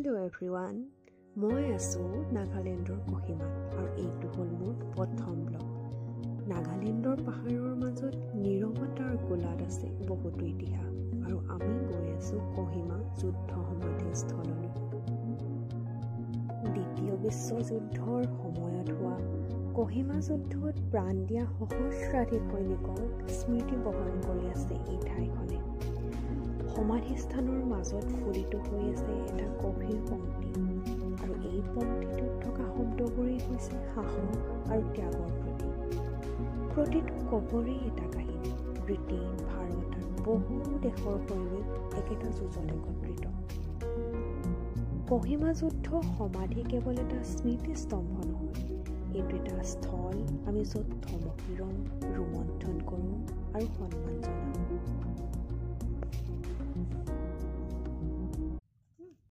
Hello' everyone, মই আছোঁ নাগালেণ্ডৰ কহিমাত আৰু এইটো হ'ল মোৰ প্ৰথম ব্লগ। নাগালেণ্ডৰ পাহাৰৰ মাজত নীৰৱতাৰ কোলাত আছে বহুতো ইতিহাস আৰু আমি গৈ আছোঁ কহিমা যুদ্ধ সমাধিস্থললৈ। দ্বিতীয় বিশ্বযুদ্ধৰ সময়ত হোৱা কহিমা যুদ্ধত প্ৰাণ দিয়া সহস্ৰাধিক সৈনিকৰ স্মৃতি বহন কৰি আছে এই ঠাইখনে। সমাধিস্থানৰ মাজত খোদিত হৈ আছে এটা গভীৰ পংক্তি আৰু এই পংক্তিটোত থকা শব্দবোৰেই হৈছে সাহস আৰু ত্যাগৰ প্ৰতীক। প্ৰতিটো কবৰেই এটা কাহিনী। ব্ৰিটেইন, ভাৰত আৰু বহু দেশৰ সৈনিক একেটা যুঁজত একত্ৰিত। কহিমা যুদ্ধ সমাধি কেৱল এটা স্মৃতিস্তম্ভ নহয়, এইটো এটা স্থল আমি য'ত থমকি ৰওঁ, ৰোমন্থন কৰোঁ আৰু সন্মান জনাওঁ।